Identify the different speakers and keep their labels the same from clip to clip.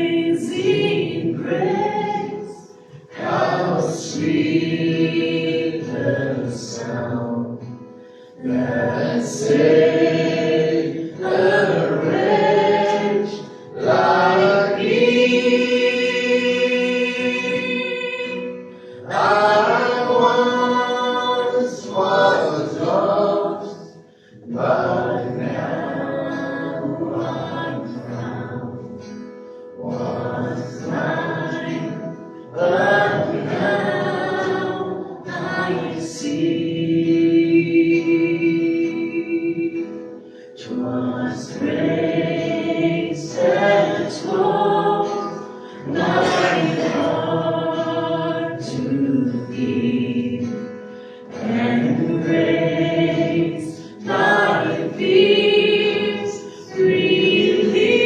Speaker 1: Amazing grace, how sweet the sound that saved a wretch like me. I once was lost, but now I'm found. Was blind, but now I see. 'Twas grace that taught my heart to thee, and grace thy fears relieved.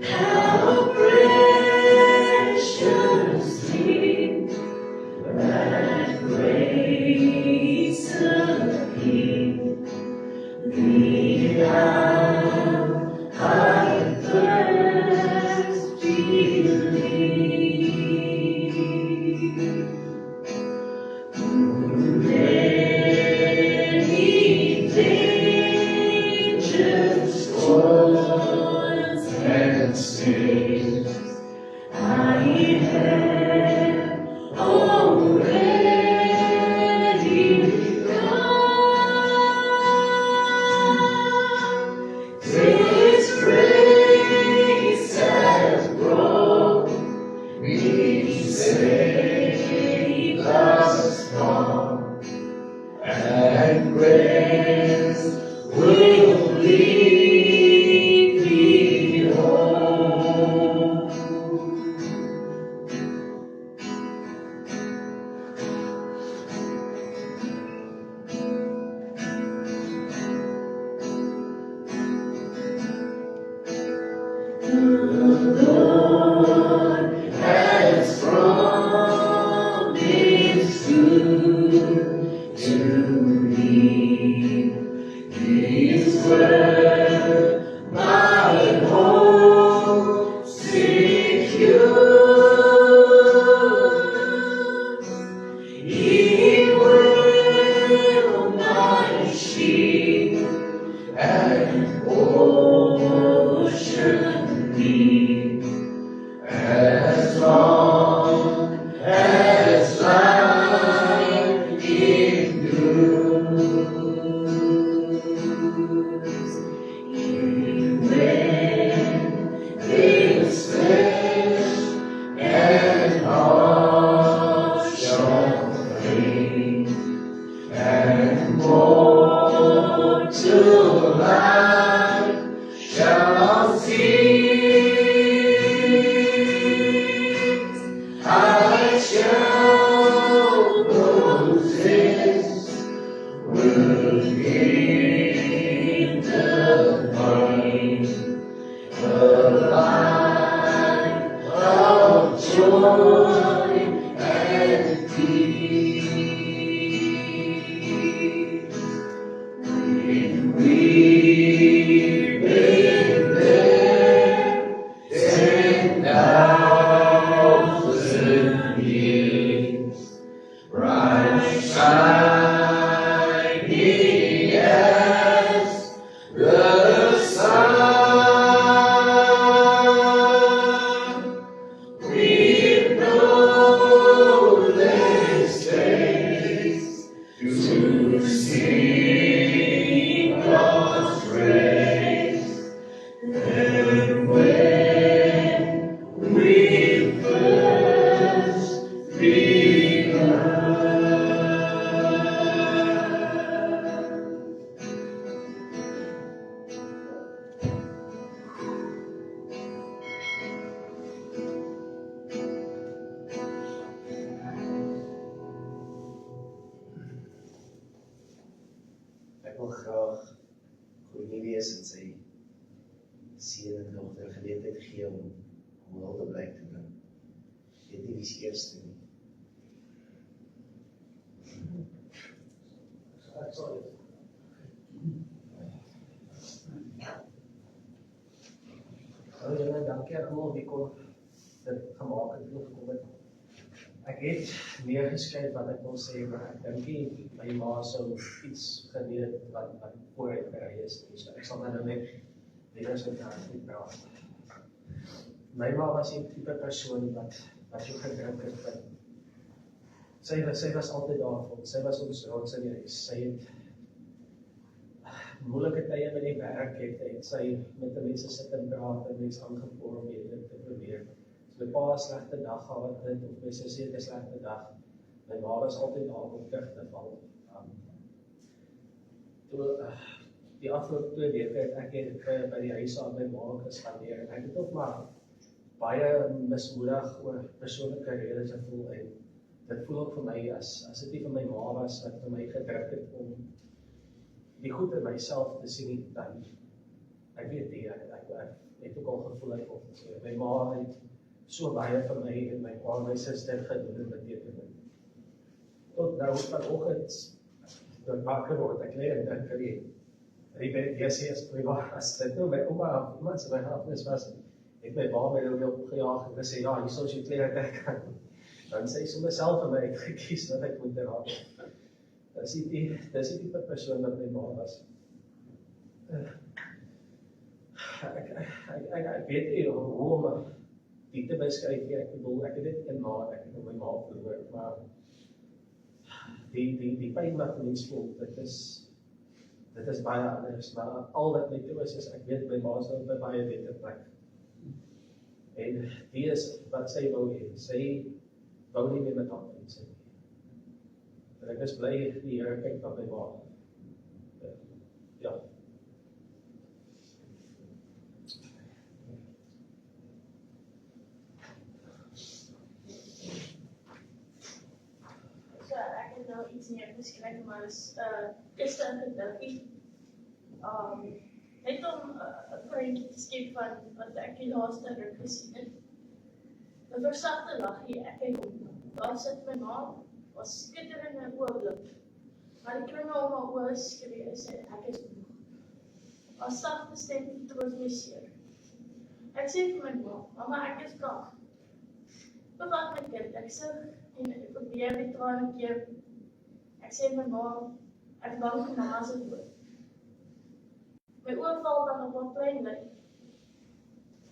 Speaker 1: How precious did that grace appear, the hour I first believed. Many dangers, toils, and snares I have already gone. This grace has brought me safe thus far, and grace will lead me home. The Lord has promised to me His word, my hope secures. He will my shield and portion be, as long as life endures. When this flesh and heart shall fade, and mortal life shall cease, I shall possess within the light a life of joy and peace. When we've been there 10,000 years, bright shining as the sun, with no less days to sing God's praise than when we first begun.
Speaker 2: Ik wil graag kon nie wees en sy seun en dogter geleentheid gee om hul te blyk te bring. Weet nie wie is eerste nie.
Speaker 3: Julle, dankie almal wie kon dit gemaak het en gekom het. Ek het neergeskryf wat ek wil sê, maar ek dink nie my ma sou iets geweet wat vooruitberei is. So ek sal nou net weer eens met haar praat. My ma was die tipe persoon wat so gedruk het. Sy was altyd daar vir ons. Sy was ons rots in die huis. Sy het moeilike tye met die werk het sy met die mense sit en praat en mense aangepoor om dit te probeer. My pa 'n slegte dag gehad het, of my sussie het 'n slegte dag. My ma was altyd daar om terug te val. Die afgelope 2 weke het ek by die huis aan my ma gespandeer en ek het ook maar baie mismoedig oor persoonlike redes gevoel en dit voel ook vir my as dit nie vir my ma was wat vir my gedruk het om die goed in myself te sien dan ek weet nie, ek het ook al gevoel het my ma het so baie vir my en my pa en my suster gedoen en beteken. Tot nou vanoggend toe ek wakker word, ek lê en dink die bed as privaat, as dit nou my ouma iemand se begrafnis was, het my pa my nou opgejaag en gesê, ja, hier sal jy klere trek. Dan sê sy myself en my gekies wat ek moet raak. Dis die tipe persoon wat my ma was. Ek weet nie hoe om die te beskryf nie, ek bedoel, ek het dit in ek het my ma verloor, maar die pyn wat mens voel, dit is baie anders, maar al wat my toe is ek weet my ma is nou by baie beter plek. En die is wat sy wou hê, sy wou nie meer met haar mense nie. En ek is bly die Here kyk na my ma. Ja.
Speaker 4: Iets neergeskryf, maar is gister gedink. Net om 'n prentjie te skep van wat ek die laaste ruk gesien het. 'n Versagte laggie, ek kyk op. Daar sit my ma, was skitterende oomblik. Maar die kringe om haar oë skree sê ek is moeg. Haar sagte stem troos my seer. Ek sê vir my ma, mamma, ek is kag. Bevat my kind, ek sug en ek probeer die trane keer. Ek sê my ma, ek bang vir mamma se dood. My oë val dan op haar klein lyf.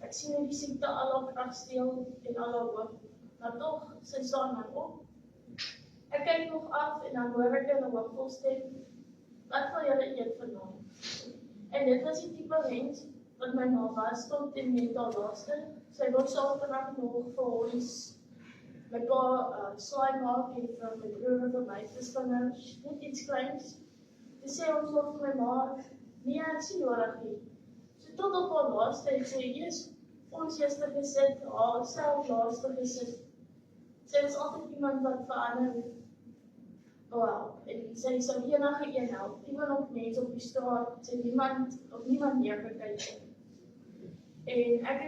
Speaker 4: Ek sien hoe die siekte al haar krag steel en al haar hoop. Maar tog, sy staan dan op. Ek kyk nog af en dan hoor ek in 'n hoopvol stem, wat wil julle eet vanaand? En dit was die tipe mens wat my ma was tot en met haar laaste. Sy wou saterdag nog vir ons my pa slaai maak en vir my broer en vir my visvingers, net iets kleins. Toe sê ons nog vir my ma, nee, ek sien nodig nie. So tot op haar laaste het sy ons eerste gesit, haar self laaste gesit. Sy was altyd iemand wat verander wou, en sy sou enige een help, iemand op mense op die straat, sy niemand neergekyk. En ek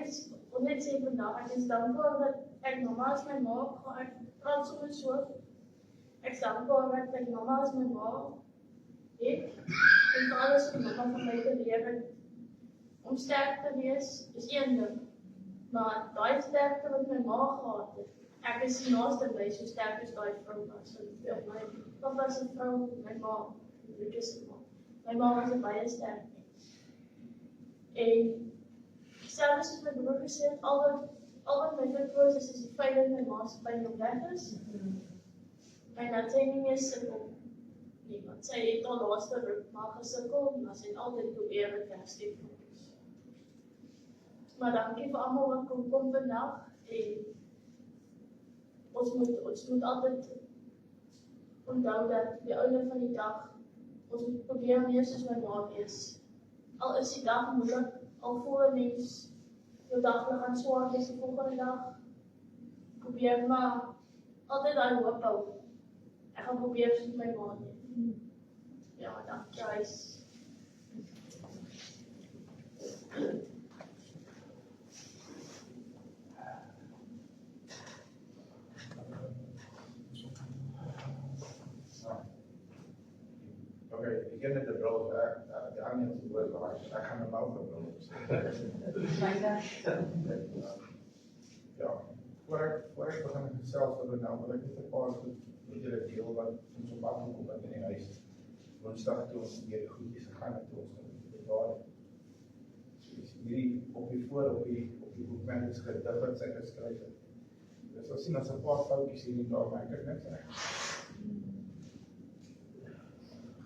Speaker 4: wil net sê vandag, ek is dankbaar dat ek mamma is my ma, ek praat soms so. Ek is dankbaar dat ek mamma is my ma het, en vir alles wat mamma van my geleer het. Om sterk te wees is een ding, maar daai sterkte wat my ma gehad het, ek is die naaste by so sterk as daai vrou was. My papa was 'n vrou, my ma, my ma was 'n baie sterk mens. En selfs soos my broer gesê het, al wat my vertroos is die feit dat my ma se pyn nog weg is. En dat sy nie meer sukkel nie, want sy het al laaste ruk maar gesukkel, maar sy het altyd probeer dit herstel vir ons. Maar dankie vir almal wat kom vandag, en ons moet altyd onthou dat die einde van die dag, ons moet probeer meer soos my ma wees. Al is die dag moeilik, al voel 'n mens jou daglig gaan swaar wees die volgende dag, probeer maar altyd daai hoop hou. Ek gaan probeer soos my ma doen. Ja, dankie.
Speaker 5: met de bril, die ander is woord waar ek gaan een mouw verbril ja, voor ek begin gesels oor nou, wil ek net 'n paar goed met julle deel wat ons op pad gekom het in die huis. Woensdag toe ons weer die goedjies gegaan het toe ons bewaar. So hierdie op die boekmerk is gedig wat sy geskryf het. Dus ons sien as 'n paar foutjies hier en daar, maar ek het niks reg.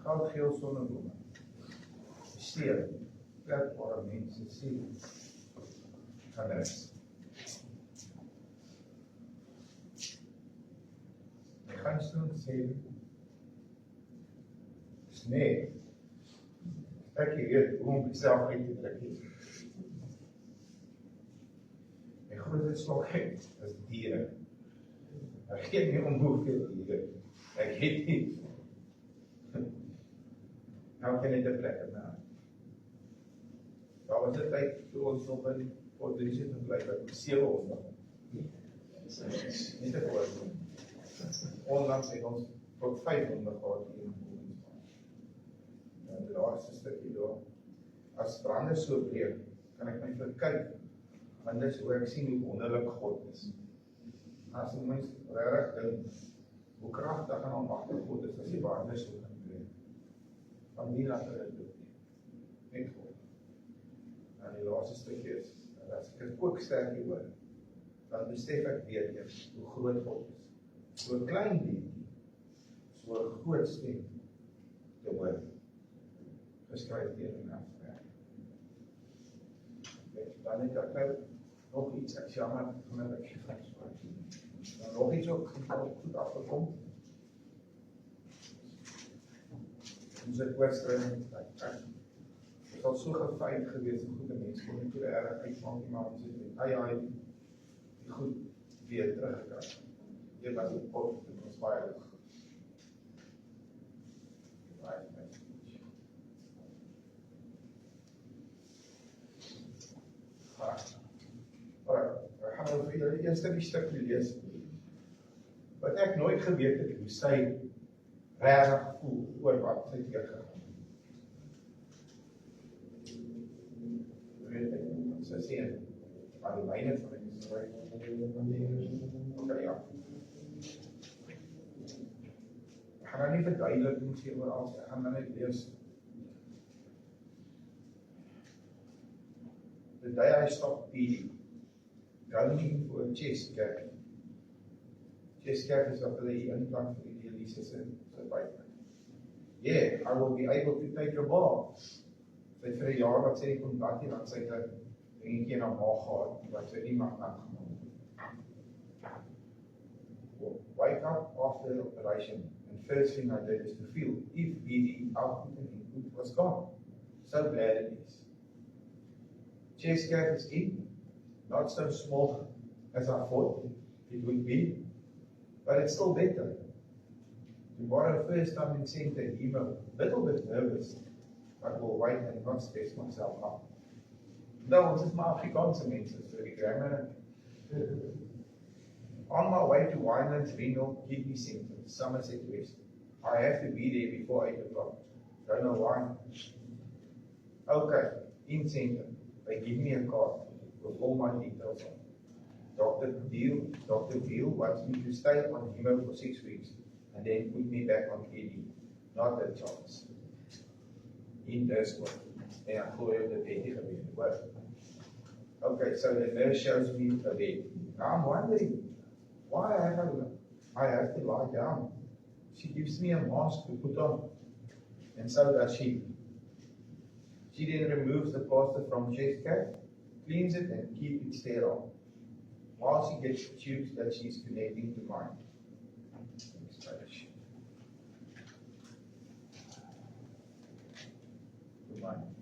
Speaker 5: Goudgeel sonneblomme. Steen, kwetsbare mense, siel, gaan rus. My gunsteling sê, nee, ek weet hoe om myself uit te druk het. My grootste swakheid is diere. Ek gee nie om hoeveel diere. Ek het nie. Nou kan ek dit lekker na. Daar was 'n tyd toe ons nog in Port Elizabeth gebly het, 700. Nie te groot nie. Onlangs het ons tot 500 gehad hier in Port. En die laaste stukkie daar, as brande so breek, kan ek my verkyk, want dis hoe ek sien hoe wonderlik God is. As die mens regtig dink, hoe kragtig en almagtig God is, as die brande so kan breek. Van wie laat hulle dit nie? Net God. En die laaste stukkie is, as ek het ook sterk hieroor, dan besef ek weer eers hoe groot God is. So 'n klein ding, so 'n groot stem te hoor, geskryf deur en afspraak. Dan het ek nog iets, ek jammer, omdat ek gefraks word. Dan nog iets ook goed afgekom. Ons het woordskrywing, het was so gefeit geweest, en goede mens, kon nie toe erg uitmaak, maar ons het die goed weer teruggekryg. Dit was een pot, dit was baie goed. Ek gaan nou vir julle eerst die stukkie lees, wat ek nooit geweet het, hoe sy regtig voel oor wat sy teergegaan. Weet ek, wat sy sê, maar die myne van die Israel, okay, ja. Ek gaan nou nie verduideliking sê oor alles, ek gaan nou net lees. The day I stopped bleeding, going for a chest cavity. Chest cavity is wat hulle hier inklank vir die dialysis in sy buite. Yeah, I will be able to take a bath. Sy het vir 'n jaar wat sy nie kon bad nie, want sy het 'n dingetjie na maag gehad, wat sy nie mag aangemaak. Wake up after the operation, and first thing I did is to feel if bleeding out and input was gone. So glad it is. Chest cavity is in, not so small as I thought it would be, but it's still better. Tomorrow, first time in center, I'm a little bit nervous, but will wait and not stress myself out. Nou, ons is maar Afrikaanse mense, so die grammar. On my way to Winelands Renal Kidney Center, Somerset West. I have to be there before 8 o'clock. Don't know why. Okay, in center. They give me a card with all my details on. Dr. Deal wants me to stay on chemo for 6 weeks and then put me back on KD. Not a chance. In this one. En ek glo jy dit het gebeur. Okay, so the nurse shows me a bed. Now I'm wondering, why I have to lie down? She gives me a mask to put on. And so does she. She then removes the plaster from chest cavity, cleans it and keeps it sterile, while she gets the tubes that she's connecting to mine.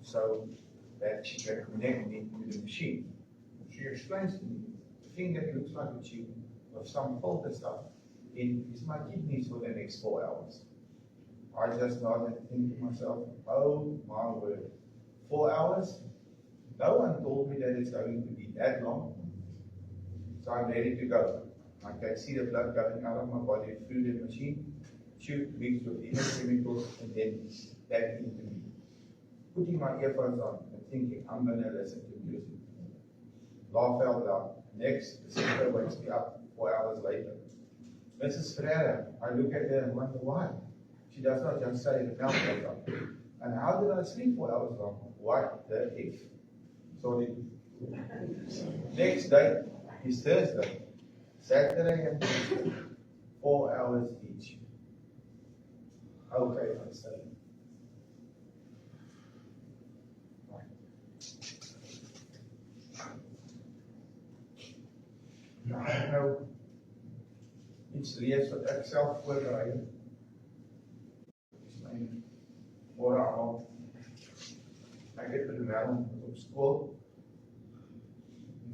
Speaker 5: So that she can connect me to the machine. She explains to me, the thing that looks like a tube with some filter stuff in is my kidneys for the next 4 hours. I just nodded and think to myself, oh my word. 4 hours? No one told me that it's going to be that long. So I'm ready to go. I can see the blood coming out of my body through the machine, tube mixed with inner chemicals, and then that into me. Putting my earphones on and thinking, I'm going to listen to music. Laugh out loud. Next, the sister wakes me up 4 hours later. Mrs. Ferreira, I look at her and wonder why. She does not just say the milk wake up. And how did I sleep 4 hours long? What the F? Sorry. Next day is Thursday. Saturday and Tuesday. 4 hours each. Okay, I say. Nou, ek nou iets lees wat ek self voorberei het. Dis my môre aand. Ek het bedoel op skool.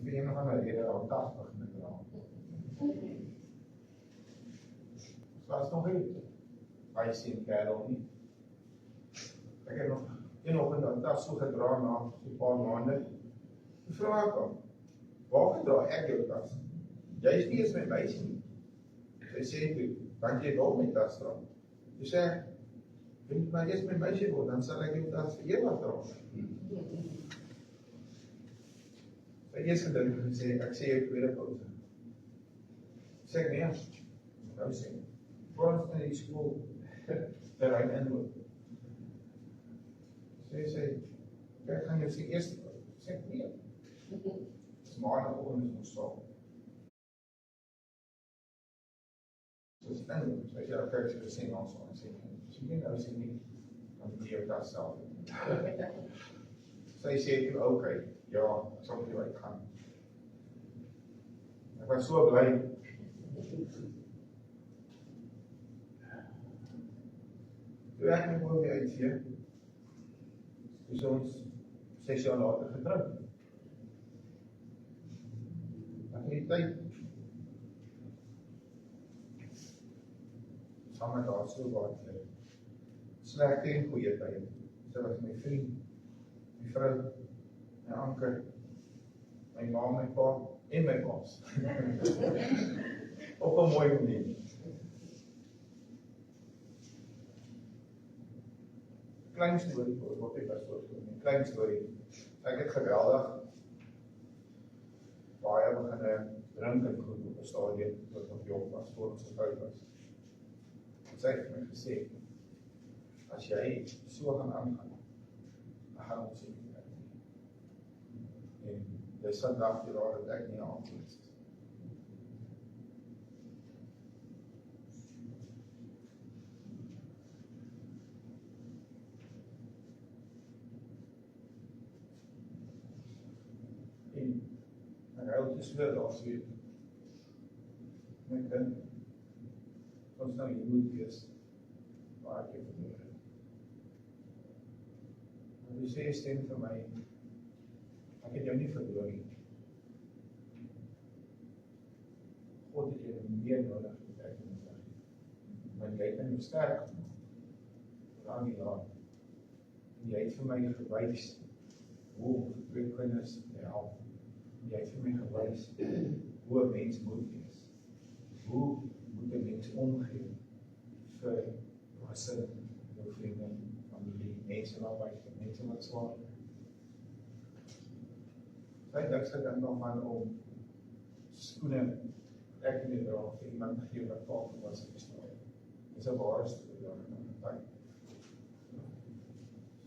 Speaker 5: Die een van my lede al tas begin dra. So as nog nie. Hy sien kerel nie. Ek het nog een oggend al tas so gedra na so 'n paar maande. Die vra ek hom, "Waar dra ek jou tas?" Jy is nie eens my meisie nie. Sy sê toe, "Want jy wil my tas dra." Sy sê, "Wil jy maar eers my meisie word, dan sal ek jou tas vir ewig dra." Sy eers gedink en sê, "Ek sê jou tweede pouse." Sê ek, "Nee." Nou sê, "Voor ons in die skool terrein inloop." Sê, "Ek gaan jou sê eerste pouse." Sê ek, "Nee." Dis maandagoggend is ons saam. Dus en weet je, kijk, ze zien ons aan zien. Ze zien nou zien niet, dan moet je dat zelf. Zij zei toen, oké, ja, zo moet je gaan. Ik was zo blij. Toen werd ik gewoon weer uit hier. Dus ons 6 jaar later getrouwd. Maar geen tijd. Saam met haar so baie tyd. Slegte en goeie tyd. Sy was my vriend, my vrou, my anker, my ma, my pa en my baas. Op 'n mooi manier. Klein storie wat ek was voor. Klein storie. Ek het geweldig baie begin drink en goed op 'n stadium wat nog jong was voor ons getroud was. Sy het my gesê, as jy so gaan aangaan, dan gaan ons nie meer. En jy sal dag die raad dat ek nie aangeloos is. En ek hou te sweur als weet. My kind, ons nou hier moet wees, waar ek jou verloor het. Maar die sê stem vir my, ek het jou nie verloor nie. God het jou meer nodig as ek in die dag. Want jy het my sterk gemaak, lang die laat. En jy het vir my gewys, hoe twee kinders help. En jy het vir my gewys, hoe 'n mens moet wees. Hoe moet 'n mens omgee vir jou gesin, jou vriende, familie, mense wat buite, mense wat swaar. Sy het niks gedink daarvan om skoene ek nie dra vir iemand gegee wat taal was in die storie. Dis 'n ware storie daarin.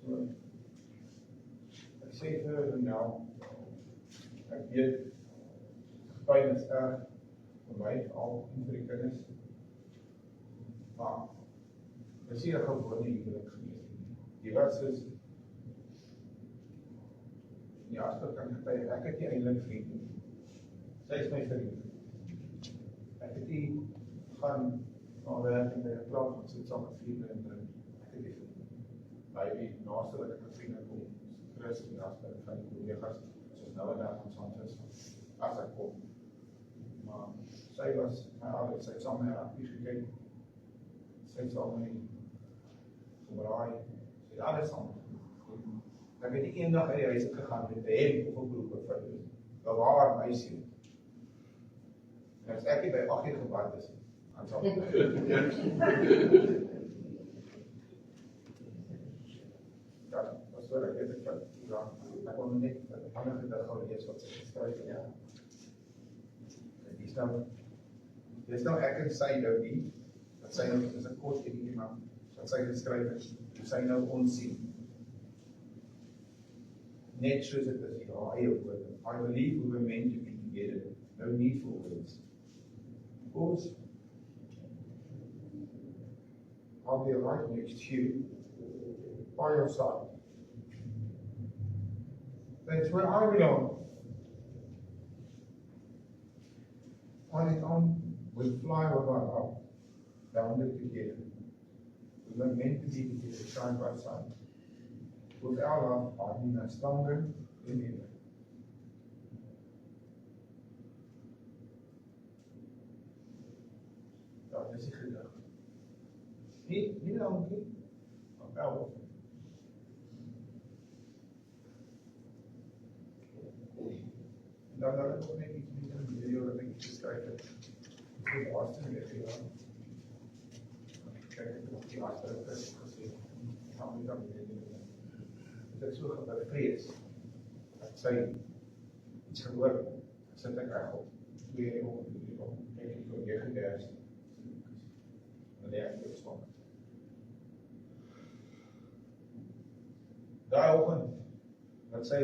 Speaker 5: So, ek sê vir haar nou, ek weet, pyn is erg vir my, al en vir die kinders. Maar, dit is nie 'n gewone huwelik gewees nie. Die was is, ja, as ek kan getuig, ek het nie eintlik vriend nie. Sy is my vriend. Ek het nie gaan na werk en by 'n plaas gaan sit saam met vriende en drink. Ek het nie vriend. By die naaste wat ek met vriende kom, Chris en Jasper van die kollegas, soos nou en dan gaan saam sit, as ek kom. Maar sy was my ouder, sy het saam met my rugby gekyk. Sy het saam met my gebraai. Sy het alles saam gedoen. Ek het nie eendag uit die huis gegaan met 'n hemp of 'n broek of vir bewaar my siel. En as ek nie by 8 uur gebad is, dan sal So ek het dit ja, ek kon net 'n ander gedig gaan lees wat sy geskryf het. Ja. Dis nou ek en sy nou nie, dat sy nou is 'n kort enetjie maar wat sy geskryf het, sy nou ons sien. Net soos dit is hier, haar eie woorde. I believe we were meant to be together, no need for words. Because I'll be right next to you, by your side. That's where I belong. On its own, we'll fly over our love, bounded together. We were meant to be together, side by side. With our love binding us stronger than ever. Dat is die gedig. Nie dankie, maar wel. Dan het ek net iets met 'n video wat ek geskryf het. Die laaste video. Kyk, ek het die laaste gesien. Gaan we dan dit is so gefrees, dat sy iets gehoor, sit ek reg op, 2 uur op, kyk ek vir 9:30, wanneer ek opstaan. Daai oggend, wat sy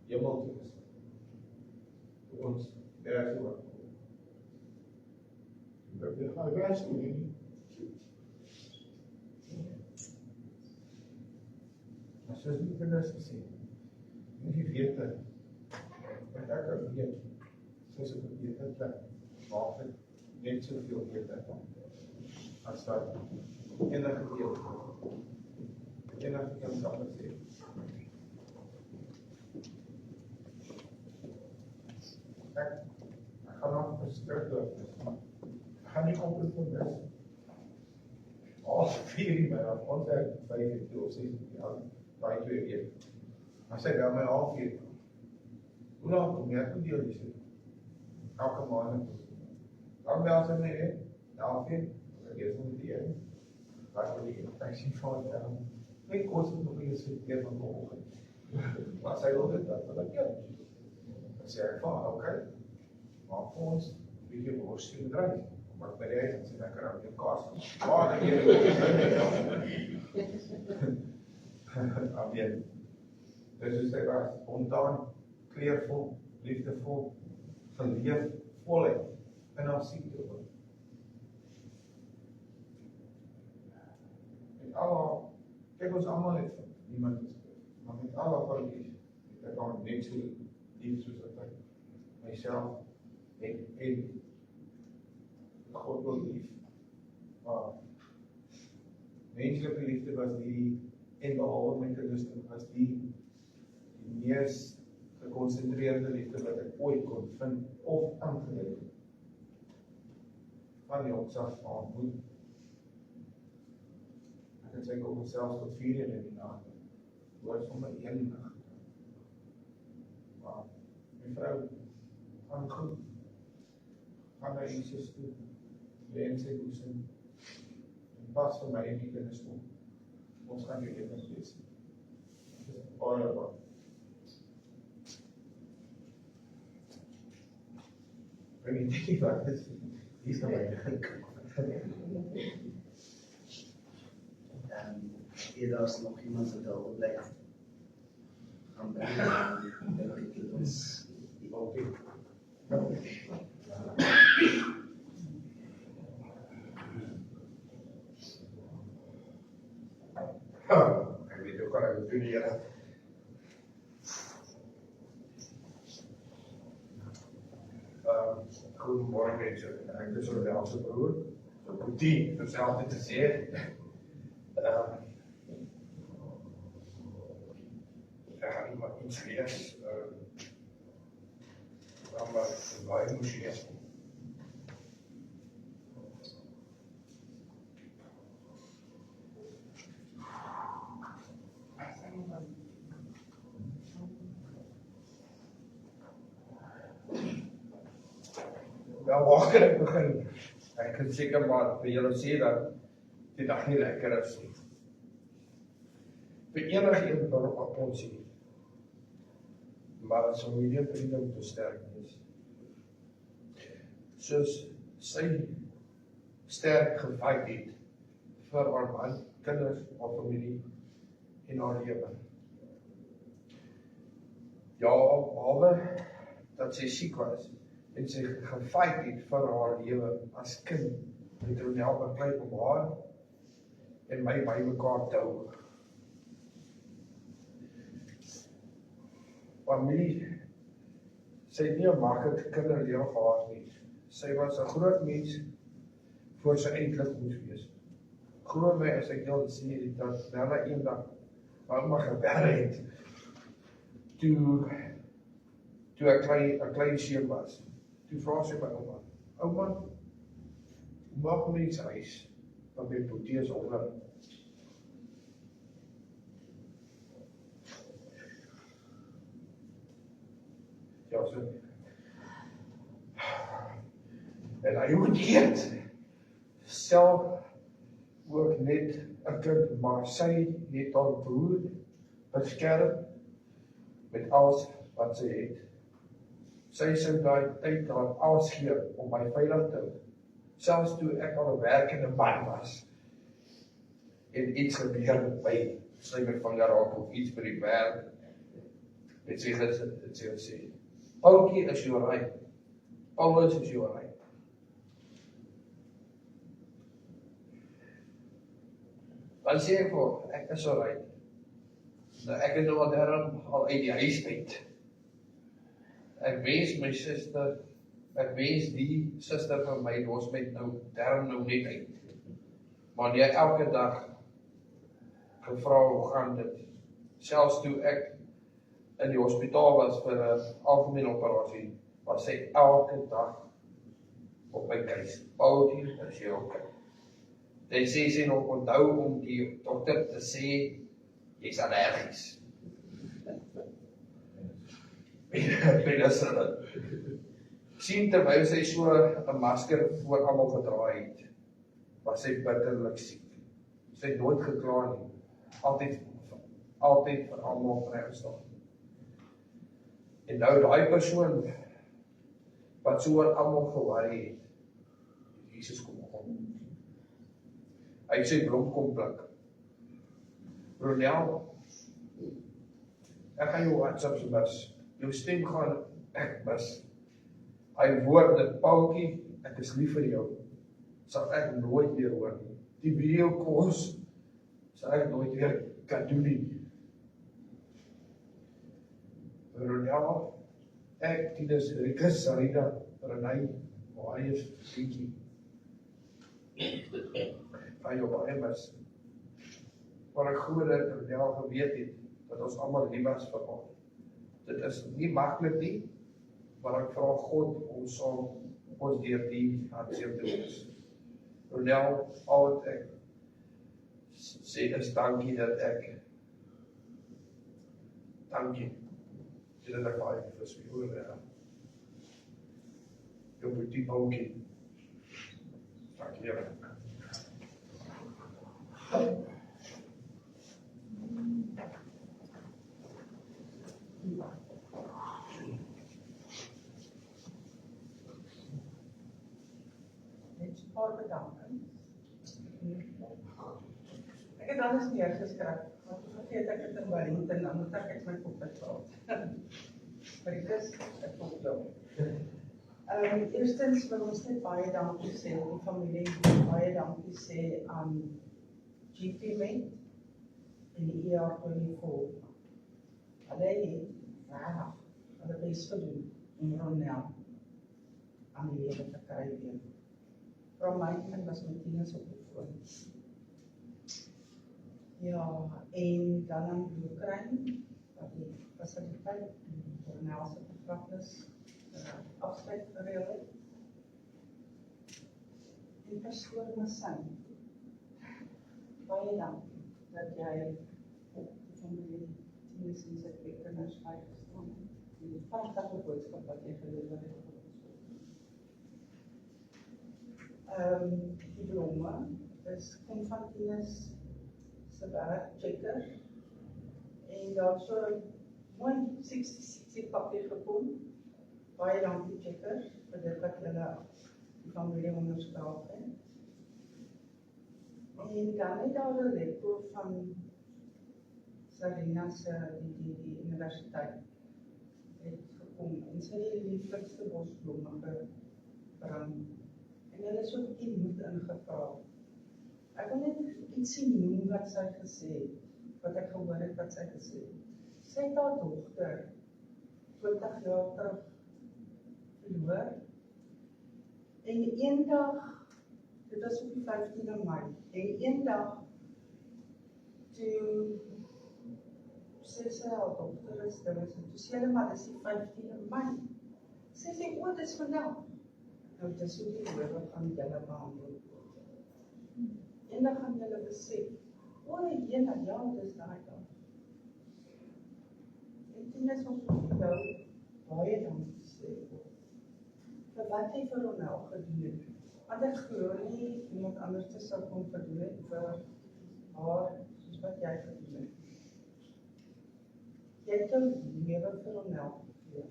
Speaker 5: hemel toe is, vir ons, daar so, dat jy gaan wees nie. Maar soos die kinders gesê, moet jy weet dat ek ook weet, soos ek ook weet dat maak ek net soveel weet as wat enige deel kan sal sê. Ek gaan nog verskrik dood is, ek gaan nie komplek van dis. Al 4 uur my af, ons het 5 uur of 6 uur, daai 2 uur. Maar sy bel my half uur. Hoe lang kom jy? Ek kom deel die sê. Elke maand. Dan bel sy my weer, half uur, ek is met die een. Daar wil ek sien van, my kos het nog nie sê, keer van morgen. Maar sy wil dit, dat wil ek jou. Dan sê ek van, oké, maak vir ons, bietjie worst en drijf. Maar ek by die huis, en sê ek aan jou kaas. Maar ek Amen. Dus is hy was spontaan, kleurvol, liefdevol, geleef, volheid in haar siekte. Met al kyk ons allemaal het van, niemand is goed, maar met al haar foutjies, het ek al net so lief soos dat ek myself en God wil lief. Maar menslike liefde was die en behalwe my Christus was die mees geconcentreerde liefde wat ek ooit kon vind of aangeleid van die opsag van moed. Ek het sy kom selfs tot 4 uur in die nacht, woord van my 1 nacht. Maar my vrou gaan goed, gaan na Jesus toe, leen sy boesem, en pas vir my en die kinders toe. Ons gaan die levens lees. Dit is baie wat. Ek weet nie wat dit is. Hier is nou
Speaker 2: my daar is nog iemand wat daar opblijf. Gaan brengen, denk ik dat ons die
Speaker 5: ek weet ook al ek het doen die Here. Goeiemorgen mense, ek is oor Else broer, so Boetie, verselfde te sê. Ek gaan nie maar iets lees, dan maar baie moes lees. Nou, waar kan ek begin? Ek kan seker maar vir julle sê dat die dag nie lekker is nie.
Speaker 6: vir enige een wat ons het. Maar as familie en vriende moet sterk wees. Soos sy sterk gefight het vir haar man, kinders, haar familie en haar lewe. Ja, behalwe dat sy siek was en sy gefight het vir haar lewe as kind, het Ronel beklei om haar en my by mekaar te hou. Familie, sy het nie 'n maklike kinderlewe gehad nie. Sy was 'n groot mens voor sy eintlik moes wees. Glo my as ek jou sê dat Nella eendag ouma gebel het toe ek klein seun was. Toe vra sy my ouma, hoe maak mens huis van my potees honger? Ja, so. En hy moet eet. Self ook net 'n kind, maar sy het haar broer beskerm met alles wat sy het. Sy sou daai tyd haar alles gee om my veilig te hou. Selfs toe ek al 'n werkende man was en iets gebeur met my, sy my vinger raak of iets by die werk, het sy gesê, Paultjie, is jy reg? Paulus, is jy reg? Dan sê ek vir, ek is reg. Nou, ek het nou al uit die huis uit. Ek wens my suster, ek wens die suster van my los met nou net uit. Maar die elke dag gevra hoe gaan dit. Selfs toe ek in die hospitaal was vir 'n algemene operasie, was sy elke dag op my keus. Paultjie, is jy okay? Dan sê sy nog onthou om die dokter te sê, jy's allergies. Sien terwyl sy so 'n masker voor almal gedra het, was sy bitterlik siek. Sy het nooit gekla nie. Altyd vir almal vrygestaan. En nou daai persoon wat so oor almal geworry het, Jesus kom. Hy het sy blom kom pluk. Ronel, ek gaan jou WhatsApp se mis. Jou stem gaan ek mis. Hy woorde, Paultjie, ek is lief vir jou. Sal ek nooit weer hoor nie. Die video calls sal ek nooit weer kan doen nie. Ronel, ek, Tinus, Rikus, Sarina, Renai, Marius, Vicky. Van jou baie mis. Maar ek glo dat Ronel geweet het, dat ons almal lief was vir hom. Dit is nie maklik nie, maar ek vra God om saam ons deur die hartseer te wees. Ronel, al wat ek sê is dankie dat ek dankie. Dit is ek baie vir jou. Jou boetie Paultjie. Dankie.
Speaker 7: Net 'n paar bedankings. Ek het alles neergeskryf, want ek vergeet ek het in Barend en dan moet ek my kop uitpraat. Rikus, ek kom jou. Eerstens wil ons net baie dankie sê aan die familie, baie dankie sê aan GP Met en die ER24. Hulle het regtig hulle bes gedoen om Ronel aan die lewe te kry weer. Vrouw Meijman was met Tinus op die foon. Ja, en dan aan Oekraïne, wat die faciliteit en Ronel se begrafnis afsluit gereël het. En pastoor Massin, baie dankie dat jy op die familie Tinus en sy twee kinders bygestaan het. En die pragtige boodskap wat jy gelewer het. Die blomme, kom van Tinus se werk, checker, daar so mooi 60 papier gekom. Baie dankie checkers vir dit wat julle die familie ondersteun het. En dan het daar 'n rekord van Sarina se die universiteit het gekom en sy het die lieflikste bosblomme gebring. En hulle is so 'n bietjie moed ingevra. Ek wil net ietsie noem wat sy gesê het, wat ek gehoor het wat sy gesê het. Sy het haar dogter 20 jaar terug verloor. En eendag, dit was op die 15de Mei, en eendag toe sê sy haar dogter is dood, en toe sê hulle maar dis die 15de Mei. Sy sê, o, dis vandag. Nou, dis hoe die lewe gaan julle behandel. Eendag gaan julle besef, o, jene, ja, dis daai dag. En toen is ons vir jou baie dankie sê, vir wat jy vir Ronel gedoen het. Want ek glo nie iemand anders te sal kon verdoen het vir haar, soos wat jy gedoen het. Jy het jou lewe vir Ronel gegee.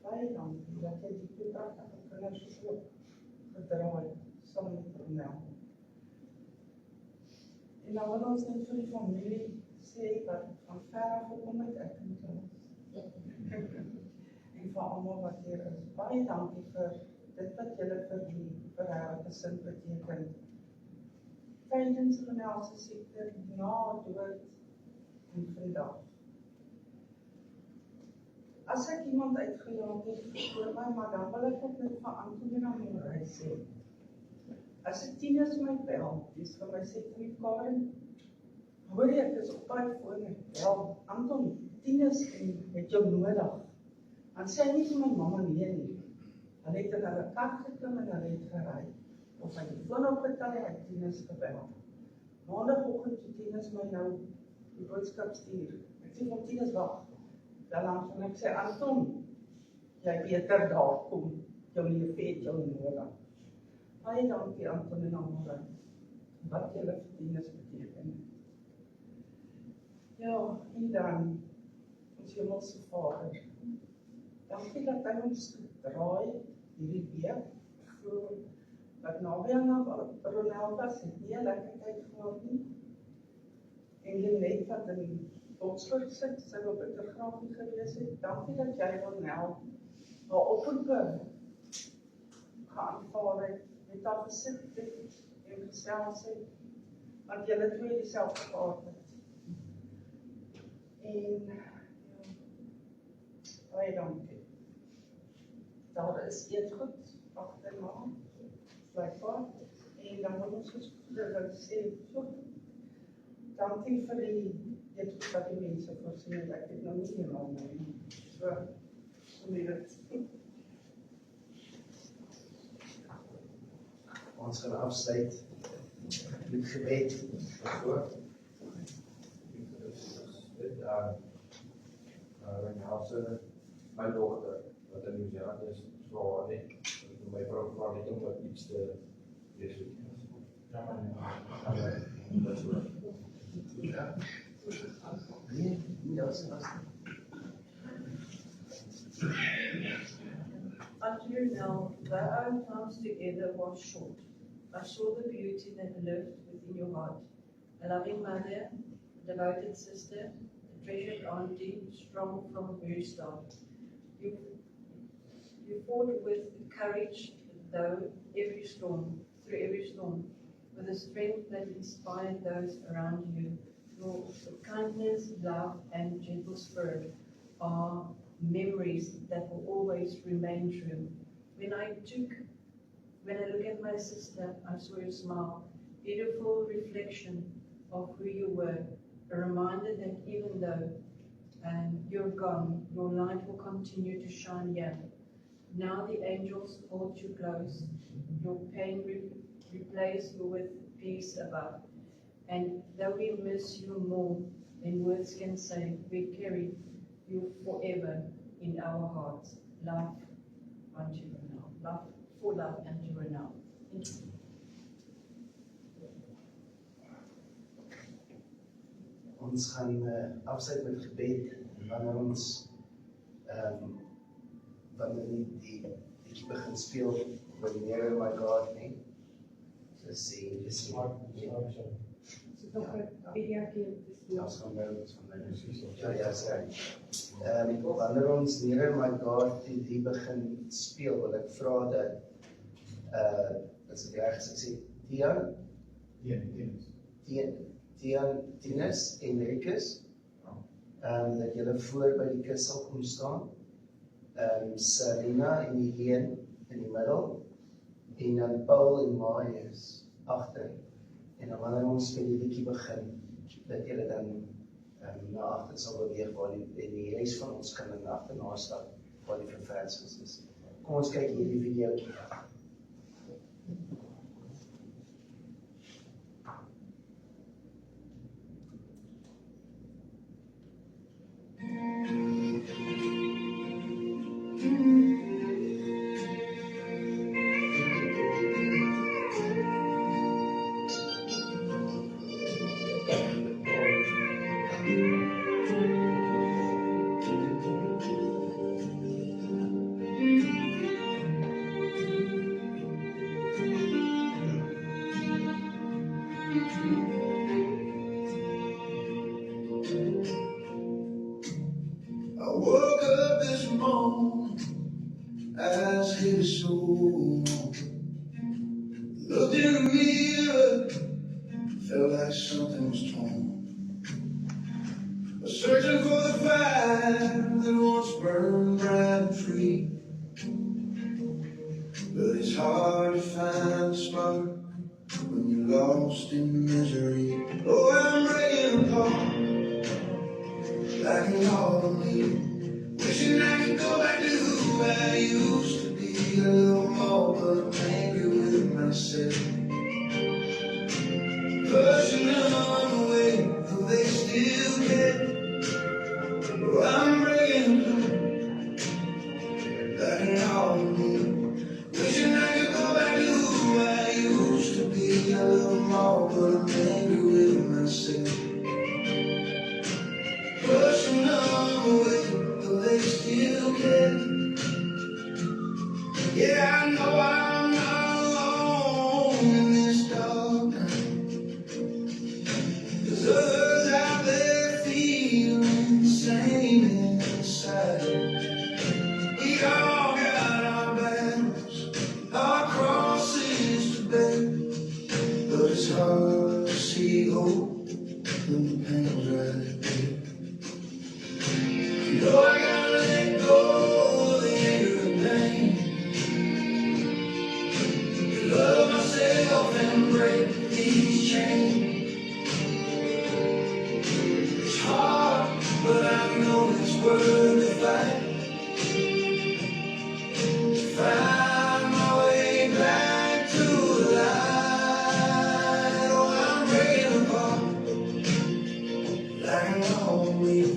Speaker 7: Baie dankie dat jy die pragtige kinders so gedraai saam met Ronel. En dan wil ons net vir die familie sê wat van ver af gekom het, ek en ons. En vir almal wat hier is. Baie dankie vir dit wat julle vir haar gesin beteken. Tydens Ronel se siekte, na dood en vandag. As ek iemand uitgelaat het, verskoon my, maar dan wil ek ook net vir Antonia Moray sê. As die tieners my bel, die is vir my sê, Karen, hoor jy, ek is op die foon, bel, Anton, tieners het jou nodig. Dan sê hy nie vir my mamma nie. Hulle het in hulle kar geklim en hulle het geraai. Of hy die foon opgetel en hy het tieners gebel. Maandagoggend toe tieners my nou die boodskap stuur. Ek sê van tieners wag. Dan ek sê, Anton, jy beter daar kom, jou lief het jou nodig. Baie dankie Anton en Amora, wat julle vir tieners beteken. Ja, en dan, ons Hemelse Vader, dankie dat hy ons gedraai hierdie week, so dat naby aan Ronel was, het nie 'n lekker tyd gehad nie. En Lenet wat in Oxford sit, sy wil bitter graag nie gewees het. Dankie dat jy Ronel haar oproepe geaanvaar het, met haar gesit het en gesels het, want julle twee dieselfde gehad het. En baie dankie. Daar is eetgoed agterna, blijkbaar, en dan moet ons gesproken sê, so, dankie vir die eetgoed wat die mense voorsien het, ek het nou nie helemaal nie, so moet dit.
Speaker 2: Ons gaan afsluit met gebed.
Speaker 8: Ronel se my dogter wat in Nieu-Seeland is, vir haar net. My vrou vra net om wat iets te wees. Dat is wat.
Speaker 2: Ja. Nee, dat is
Speaker 9: Until now, our times together was short. I saw the beauty that lived within your heart. A loving mother, a devoted sister, a treasured auntie, strong from the very start. You fought with courage, through every storm, with a strength that inspired those around you. Your kindness, love, and gentle spirit are memories that will always remain true. When I look at my sister, I saw your smile, beautiful reflection of who you were, a reminder that even though you're gone, your light will continue to shine here. Now the angels hold you close, your pain replace you with peace above. And though we miss you more than words can say, we carry you forever in our hearts. Love unto Ronel. Love for love unto Ronel. Thank you.
Speaker 2: Ons gaan afsluit met gebed wanneer ons wanneer die liedjie begin speel by die Nearer My God, nee. So sê, dis maar. Ja, ons gaan nou. Ja, sê. Wanneer ons Nearer My God die begin speel, wil ek vra dat, as ek reg is, ek sê, Tianus en Rikus, dat julle voor by die kus sal kom staan, Sarina en Heen in die middel, en dan Paul en Marius agter. En dan wanneer ons met die liedjie begin, dat julle dan na agter sal beweeg waar die res van ons kan in agterna stap waar die verfransings is. Kom ons kyk hierdie videoetjie.
Speaker 1: I woke up this morning, eyes heavy so looked in the mirror, felt like something was torn. Was searching for the fire that once burned bright and free, but it's hard to find a spark when you're lost in misery. Oh, I'm breaking apart like an autumn leaf, wishing I could go back to who I used to be. A little more, but I'm angry with myself, pushing them away, though they still care. Oh, I'm breaking apart like an autumn leaf, wishing I could go back to who I used to be. A little more, but I'm angry with myself, pushing them away, though they still care. Yeah, I know I'm not alone in this dark night, 'cause others out there feeling the same inside. We all got our battles, our crosses to bear, but it's hard to see hope when the pain's right there. You know I gotta let go of the anger and pain, to love myself and break these chains. It's hard, but I know it's worth the fight, to find my way back to the light. Oh, I'm breaking apart like an old leaf,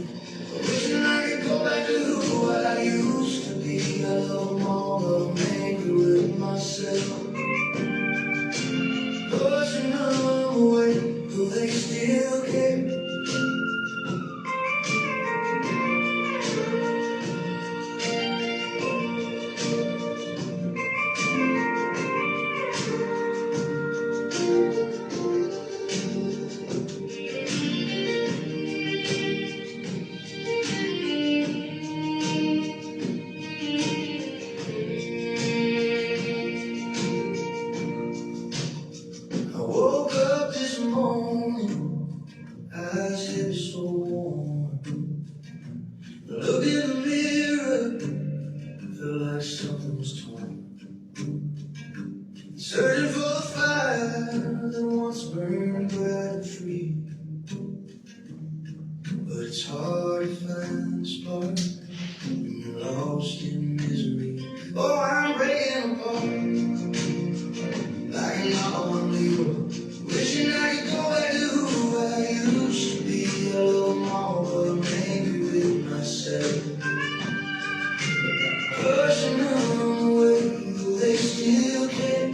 Speaker 1: wishing I could go back to who I used to be. A little more, but I'm angry with myself, pushing them away, though they still care. I woke up this morning, eyes heavy so warm, looked in the mirror, felt like something was torn. Searching for the fire that once burned bright and free, but it's hard to find a spark when you're lost in misery. Oh, I'm breaking apart like an autumn leaf, wishing I could go back to who I used to be. A little more, but I'm angry with myself, pushing them away, though they still care.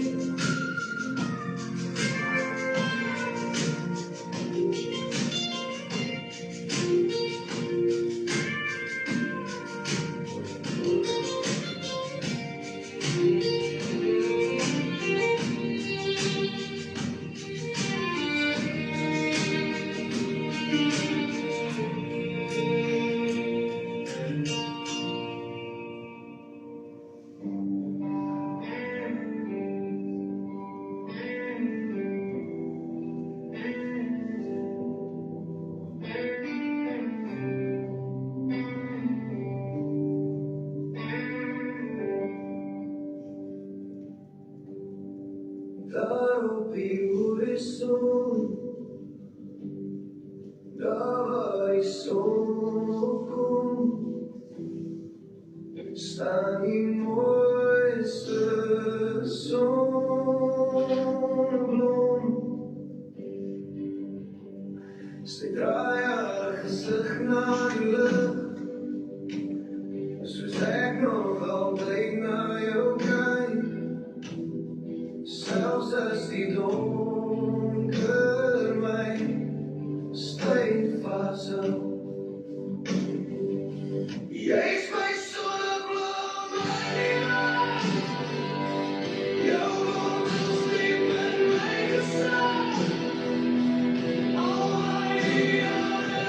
Speaker 1: son, daar waar die son opkom, staan die mooiste sonneblom. Sy draai haar gesig na die lig, soos ek nog altyd na jou kyk, selfs as die donker my styf vashou. Jy is my sonneblom, my liefde, jou wonders diep in my gesig, al my jare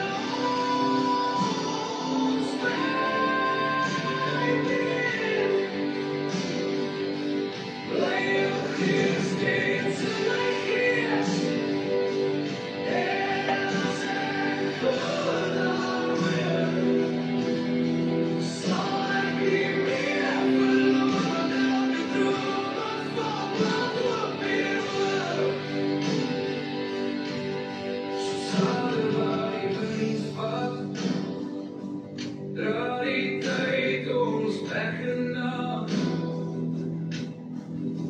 Speaker 1: ons spijt nie. Bly jou gees steeds in my gees, en as ek verloor weer, sal ek nie meer verloor elke droom wat val op weer oor. Soos allebei verlies vat, dra die tyd ons weg en na,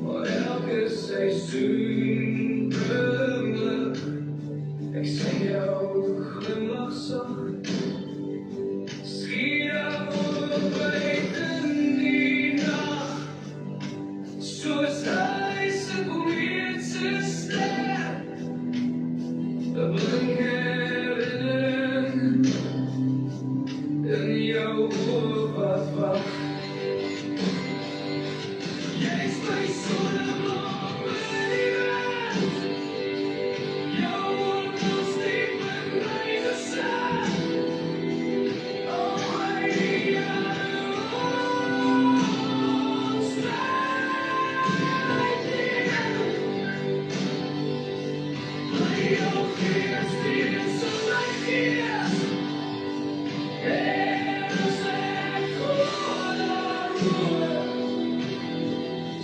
Speaker 1: maar elke seisoen bring lig. Ek sien jou glimlach zacht, schiet op buite in die nacht, soos hy se poëtse ster, 'n blink herinnering in jou oor wat wag. Jy is my sonneblom, my liefde, jou wonders diep in my gesig, al my jare ons spijt nie. Bly jou gees steeds in my gees, en as ek verloor,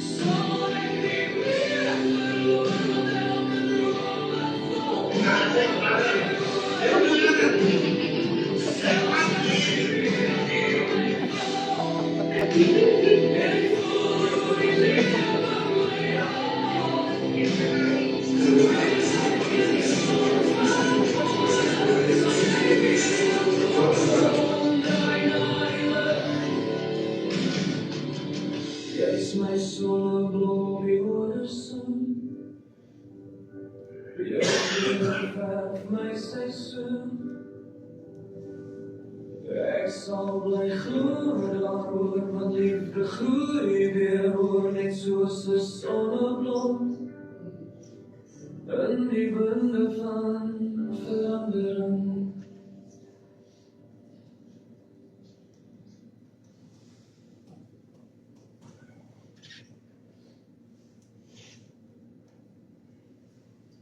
Speaker 1: sal ek nie meer verloor elke droom wat vol. Selfs as jy weer in my val, en voel hoe die lewe my haal. Jy is my sonneblom, jare son, jou kleur verf my seisoen. Ek sal bly glo daaroor, want liefde groei weer hoor, net soos 'n sonneblom in die winde van verandering.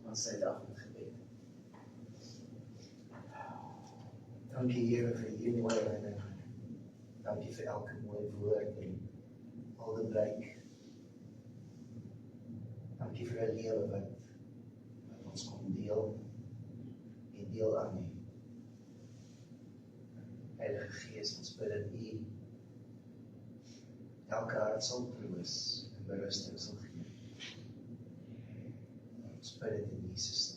Speaker 2: Aan sy dag met gebed. Dankie Here vir hierdie mooi herinnering. Dankie vir elke mooi woord en al die blyk. Dankie vir 'n lewe wat ons kom deel en deel aan U. Heilige Gees, ons bid dat U elke hart sal troos en berusting sal gee. Ons bid dit in Jesus' naam.